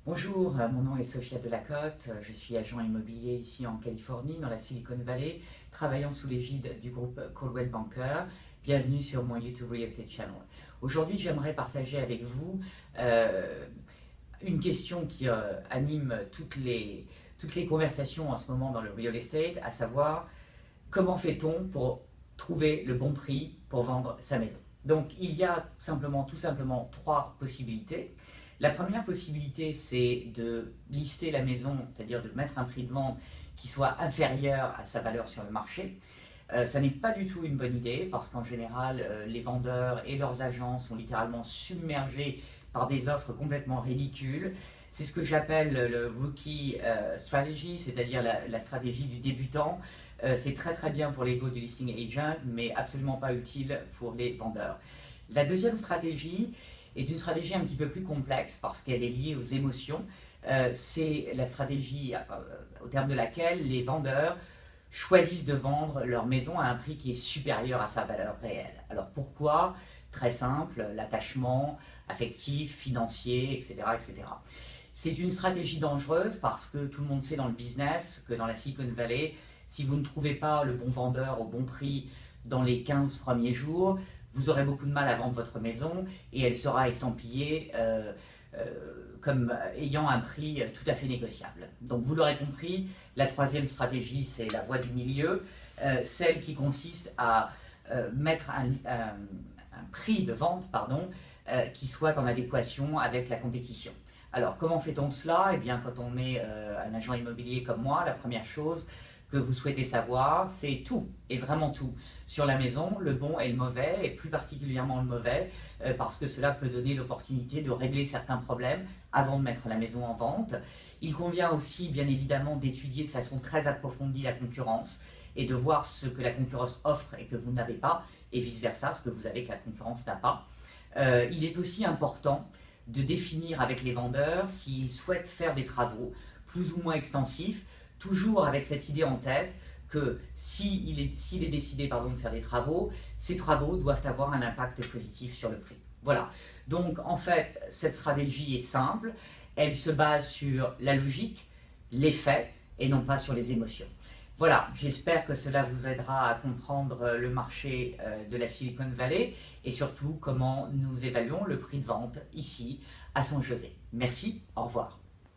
Bonjour, mon nom est Sophia Delacote, je suis agent immobilier ici en Californie, dans la Silicon Valley, travaillant sous l'égide du groupe Coldwell Banker. Bienvenue sur mon YouTube Real Estate Channel. Aujourd'hui, j'aimerais partager avec vous une question qui anime toutes les conversations en ce moment dans le real estate, à savoir comment fait-on pour trouver le bon prix pour vendre sa maison. Donc, il y a tout simplement trois possibilités. La première possibilité, c'est de lister la maison, c'est-à-dire de mettre un prix de vente qui soit inférieur à sa valeur sur le marché. Ça n'est pas du tout une bonne idée parce qu'en général, les vendeurs et leurs agents sont littéralement submergés par des offres complètement ridicules. C'est ce que j'appelle le rookie strategy, c'est-à-dire la stratégie du débutant. C'est très bien pour l'ego du listing agent, mais absolument pas utile pour les vendeurs. La deuxième stratégie est une stratégie un petit peu plus complexe parce qu'elle est liée aux émotions. C'est la stratégie au terme de laquelle les vendeurs choisissent de vendre leur maison à un prix qui est supérieur à sa valeur réelle. Alors pourquoi? Très simple, l'attachement affectif, financier, etc. etc. C'est une stratégie dangereuse parce que tout le monde sait dans le business que dans la Silicon Valley, si vous ne trouvez pas le bon vendeur au bon prix dans les 15 premiers jours, vous aurez beaucoup de mal à vendre votre maison et elle sera estampillée comme ayant un prix tout à fait négociable. Donc vous l'aurez compris, la troisième stratégie, c'est la voie du milieu, celle qui consiste à mettre un prix de vente qui soit en adéquation avec la compétition. Alors comment fait-on cela? Eh bien, quand on est un agent immobilier comme moi, la première chose que vous souhaitez savoir, c'est tout, et vraiment tout, sur la maison, le bon et le mauvais, et plus particulièrement le mauvais, parce que cela peut donner l'opportunité de régler certains problèmes avant de mettre la maison en vente. Il convient aussi, bien évidemment, d'étudier de façon très approfondie la concurrence, et de voir ce que la concurrence offre et que vous n'avez pas, et vice-versa, ce que vous avez que la concurrence n'a pas. Il est aussi important de définir avec les vendeurs s'ils souhaitent faire des travaux plus ou moins extensifs, toujours avec cette idée en tête que s'il est décidé de faire des travaux, ces travaux doivent avoir un impact positif sur le prix. Voilà. Donc en fait, cette stratégie est simple, elle se base sur la logique, les faits et non pas sur les émotions. Voilà, j'espère que cela vous aidera à comprendre le marché de la Silicon Valley et surtout comment nous évaluons le prix de vente ici à San José. Merci, au revoir.